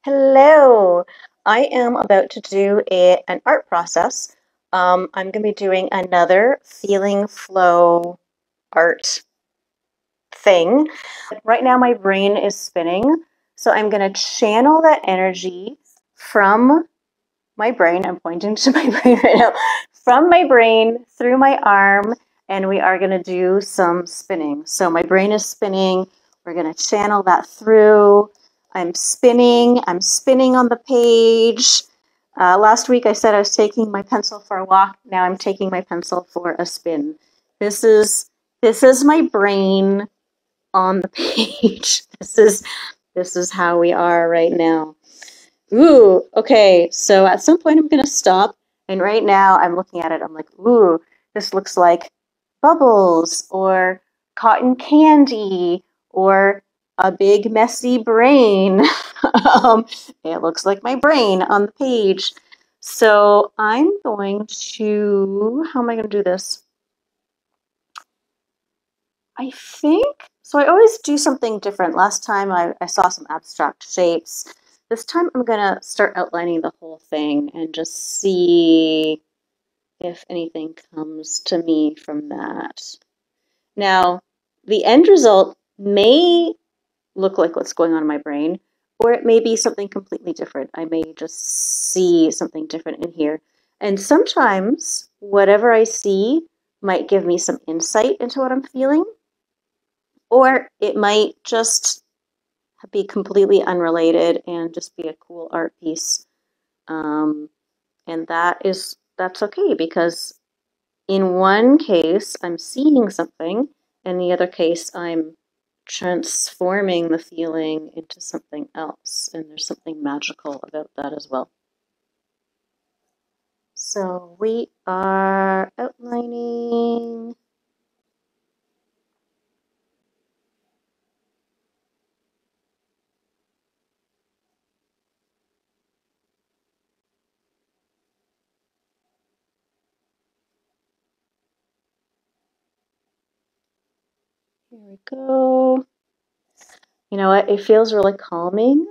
Hello. I am about to do an art process. I'm going to be doing another feeling flow art thing. Right now, my brain is spinning, so I'm going to channel that energy from my brain. I'm pointing to my brain right now, from my brain through my arm, and we are going to do some spinning. So my brain is spinning. We're going to channel that through. I'm spinning on the page. Last week I said I was taking my pencil for a walk. Now I'm taking my pencil for a spin. This is this is my brain on the page. This is how we are right now. Ooh, okay. So at some point I'm gonna stop, and right now I'm looking at it. I'm like, ooh, this looks like bubbles or cotton candy or a big messy brain. um, it looks like my brain on the page. So I'm going to, how am I going to do this? I think, so I always do something different. Last time I saw some abstract shapes. This time I'm going to start outlining the whole thing and just see if anything comes to me from that. Now, the end result may look like what's going on in my brain, or it may be something completely different. I may just see something different in here. And sometimes whatever I see might give me some insight into what I'm feeling, or it might just be completely unrelated and just be a cool art piece. Um, and that's okay because in one case I'm seeing something, in the other case I'm transforming the feeling into something else, and there's something magical about that as well. So we are outlining. Here we go. You know what? It feels really calming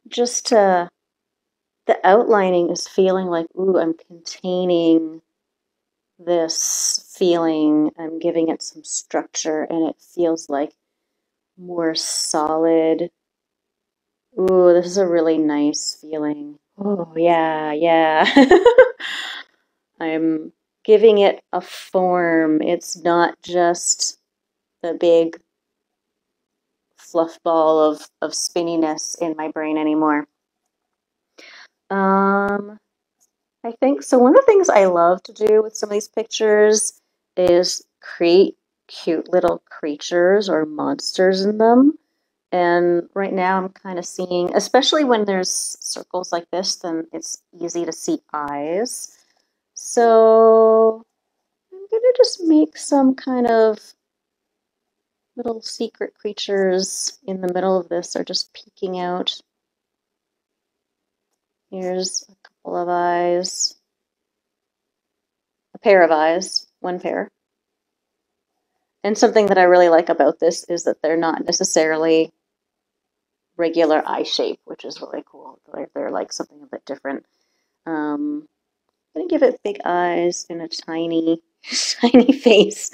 just to, the outlining is feeling like, ooh, I'm containing this feeling. I'm giving it some structure, and it feels like more solid. Ooh, this is a really nice feeling. Oh, yeah, yeah. I'm giving it a form. It's not just the big fluff ball of spinniness in my brain anymore. Um, I think so. One of the things I love to do with some of these pictures is create cute little creatures or monsters in them. And right now I'm kind of seeing, especially when there's circles like this, then it's easy to see eyes. So I'm gonna just make some kind of little secret creatures in the middle of this, or just peeking out. Here's a couple of eyes, a pair of eyes, one pair. And something that I really like about this is that they're not necessarily regular eye shape, which is really cool. They're like something a bit different. I'm gonna give it big eyes and a tiny, tiny face.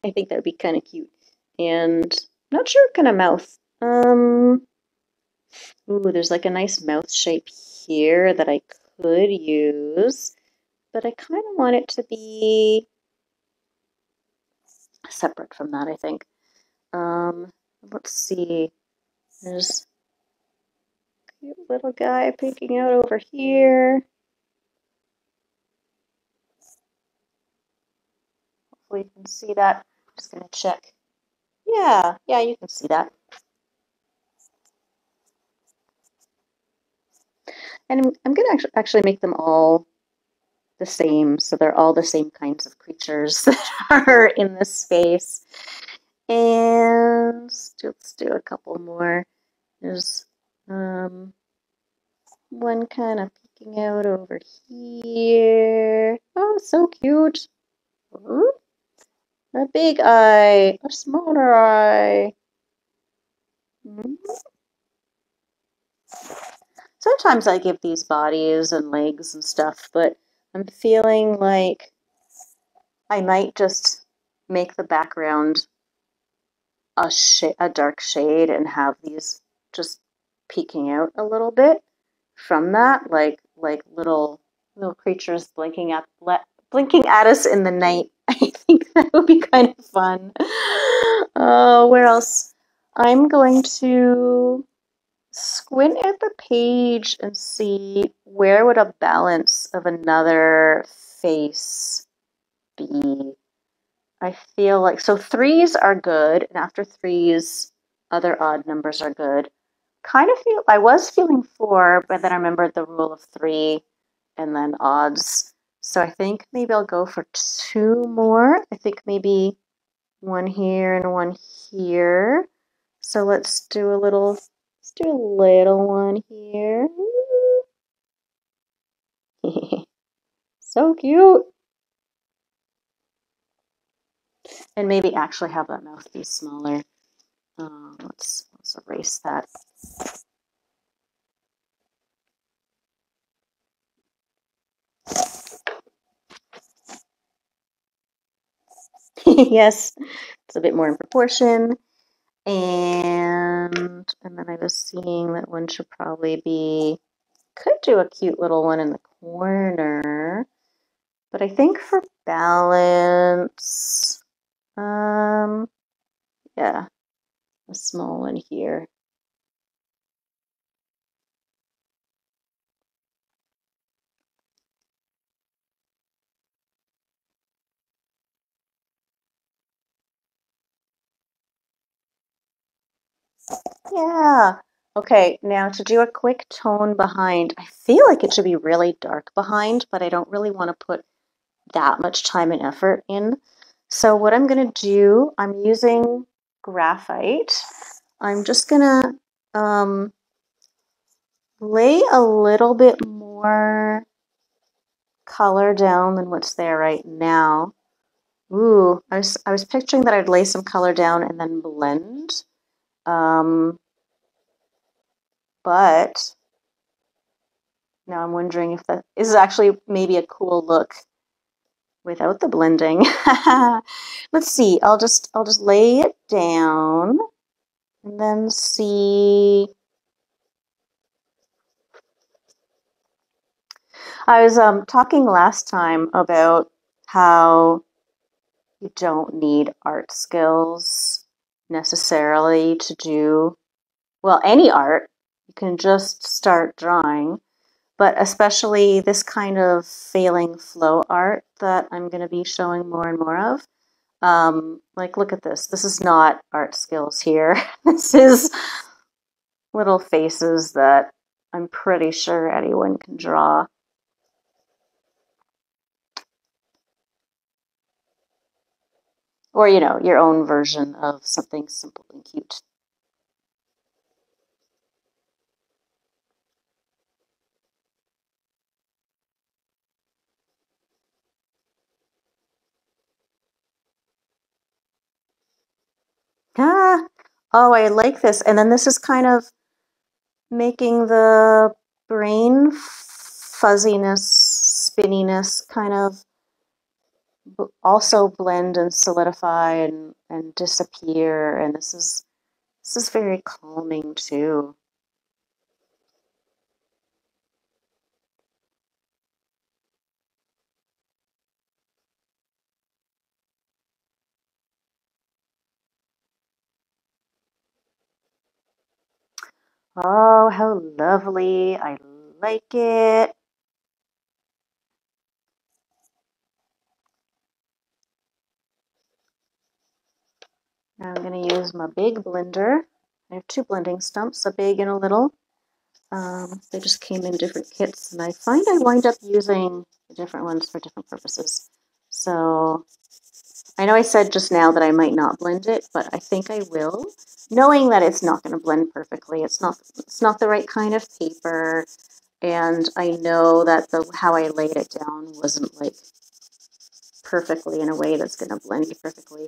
I think that would be kind of cute. And not sure what kind of mouth. Ooh, there's like a nice mouth shape here that I could use, but I kind of want it to be separate from that, I think. Um, let's see. There's a cute little guy peeking out over here. Hopefully you can see that. I'm just gonna check. Yeah, you can see that. And I'm gonna actually make them all the same, so they're all the same kinds of creatures that are in this space. And let's do a couple more. There's one kind of peeking out over here. Oh, so cute. Ooh, a big eye, a smaller eye. sometimes I give these bodies and legs and stuff, but I'm feeling like I might just make the background a dark shade and have these just peeking out a little bit from that, like little creatures blinking at us in the night. I think that would be kind of fun. Where else? I'm going to squint at the page and see where would a balance of another face be. I feel like, so threes are good, and after threes, other odd numbers are good. I was feeling four, but then I remembered the rule of three and then odds. So I think maybe I'll go for two more. I think maybe one here and one here. So let's do a little one here. So cute. And maybe actually have that mouth be smaller. Let's erase that. Yes, it's a bit more in proportion. And then I was seeing that one should probably be, could do a cute little one in the corner. But I think for balance, yeah, a small one here. Yeah. Okay, now to do a quick tone behind, I feel like it should be really dark behind, but I don't really want to put that much time and effort in. So what I'm going to do, I'm using graphite. I'm just going to lay a little bit more color down than what's there right now. Ooh, I was picturing that I'd lay some color down and then blend. But now I'm wondering if that is actually maybe a cool look without the blending. Let's see. I'll just lay it down and then see. I was talking last time about how you don't need art skills necessarily to do, well, any art. You can just start drawing, but especially this kind of failing flow art that I'm going to be showing more and more of. Like, look at this. This is not art skills here. This is little faces that I'm pretty sure anyone can draw. Or, you know, your own version of something simple and cute. Ah, oh, I like this. And then this is kind of making the brain fuzziness, spinniness kind of also blend and solidify and disappear. And this is very calming too. Oh, how lovely. I like it. Now I'm going to use my big blender. I have two blending stumps, a big and a little. They just came in different kits, and I find I wind up using the different ones for different purposes. So I know I said just now that I might not blend it, but I think I will, knowing that it's not going to blend perfectly. It's not the right kind of paper, and I know that how I laid it down wasn't like perfectly in a way that's going to blend perfectly.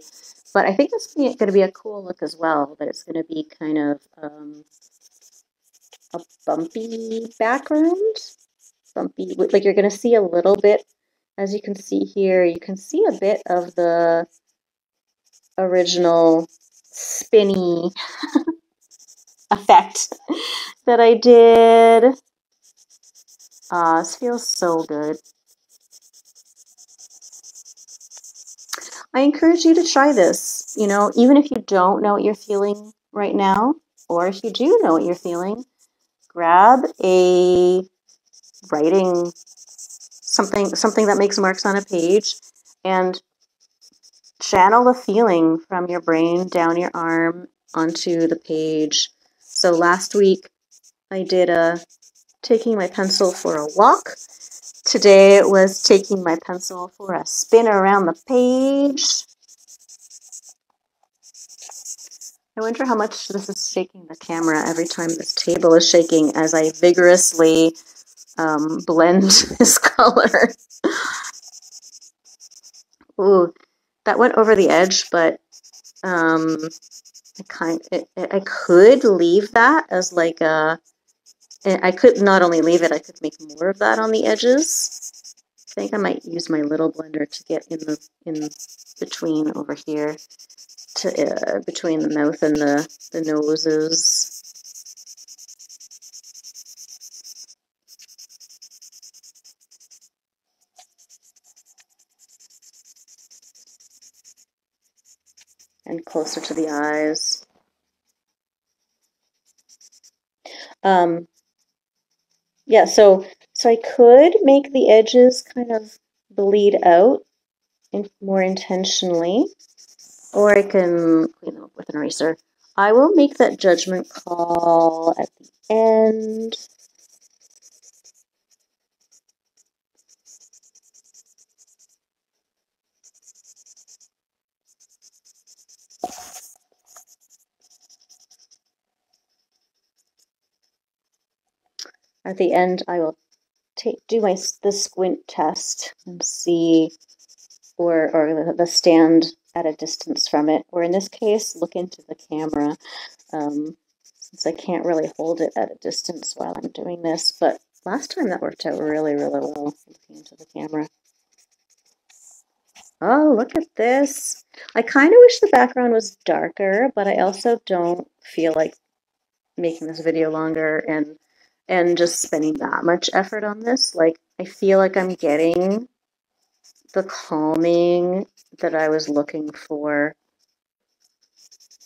But I think it's going to be a cool look as well, that it's going to be kind of a bumpy background. Bumpy, like you're going to see a little bit, as you can see here, you can see a bit of the original spinny effect that I did. This feels so good. I encourage you to try this. You know, even if you don't know what you're feeling right now, or if you do know what you're feeling, grab a writing something that makes marks on a page and channel the feeling from your brain down your arm onto the page. So last week I did taking my pencil for a walk. Today it was taking my pencil for a spin around the page. I wonder how much this is shaking the camera every time this table is shaking as I vigorously blend this color. Ooh, that went over the edge, but I could leave that as like a. I could not only leave it, I could make more of that on the edges. I think I might use my little blender to get in between over here, to between the mouth and the noses. And closer to the eyes. Yeah, so I could make the edges kind of bleed out more intentionally, or I can clean them up with an eraser. I will make that judgment call at the end. At the end, I will do the squint test and see, or the stand at a distance from it, or in this case, look into the camera, since I can't really hold it at a distance while I'm doing this. But last time that worked out really, really well, looking into the camera. Oh, look at this. I kind of wish the background was darker, but I also don't feel like making this video longer and just spending that much effort on this. Like, I feel like I'm getting the calming that I was looking for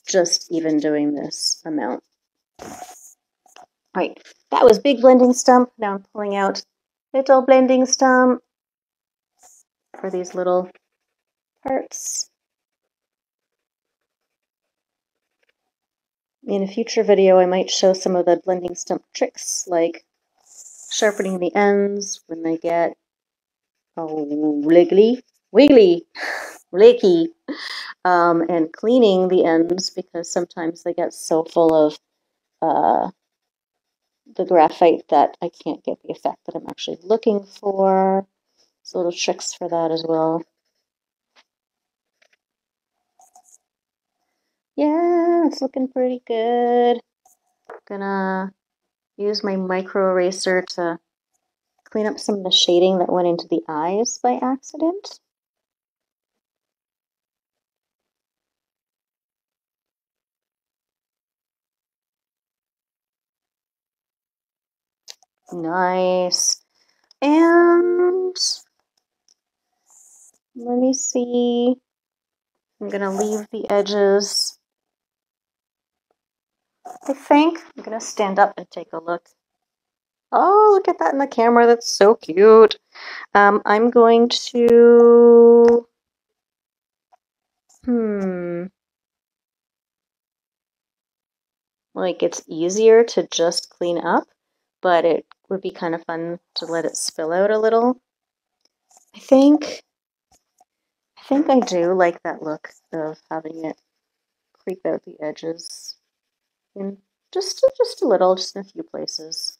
just even doing this amount. All right, that was big blending stump. Now I'm pulling out little blending stump for these little parts. In a future video, I might show some of the blending stump tricks, like sharpening the ends when they get wiggly, flaky, and cleaning the ends because sometimes they get so full of the graphite that I can't get the effect that I'm actually looking for. So little tricks for that as well. Yeah, it's looking pretty good. Gonna use my micro eraser to clean up some of the shading that went into the eyes by accident. Nice. And let me see. I'm gonna leave the edges. I think I'm gonna stand up and take a look. Oh, look at that in the camera. That's so cute. I'm going to, like it's easier to just clean up, but it would be kind of fun to let it spill out a little. I think I do like that look of having it creep out the edges in just a little, just in a few places.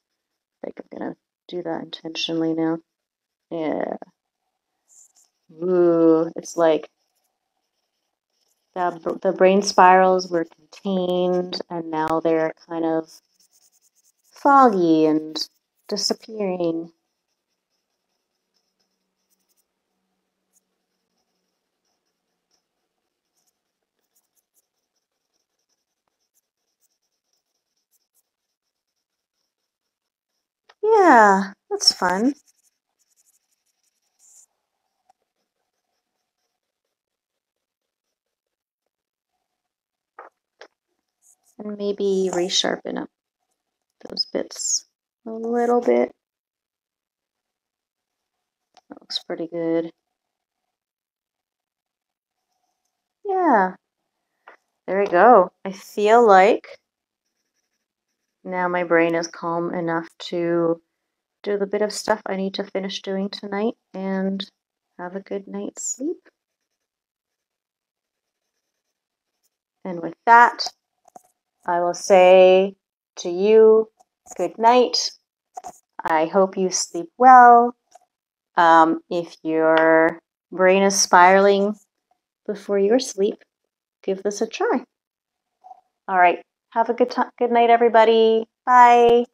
I think I'm gonna do that intentionally now. Yeah. Ooh, it's like the brain spirals were contained and now they're kind of foggy and disappearing. Yeah, that's fun. And maybe resharpen up those bits a little bit. That looks pretty good. Yeah, there we go. I feel like now my brain is calm enough to do the bit of stuff I need to finish doing tonight and have a good night's sleep. And with that, I will say to you, good night. I hope you sleep well. If your brain is spiraling before your sleep, give this a try. All right. Have a good night, everybody. Bye.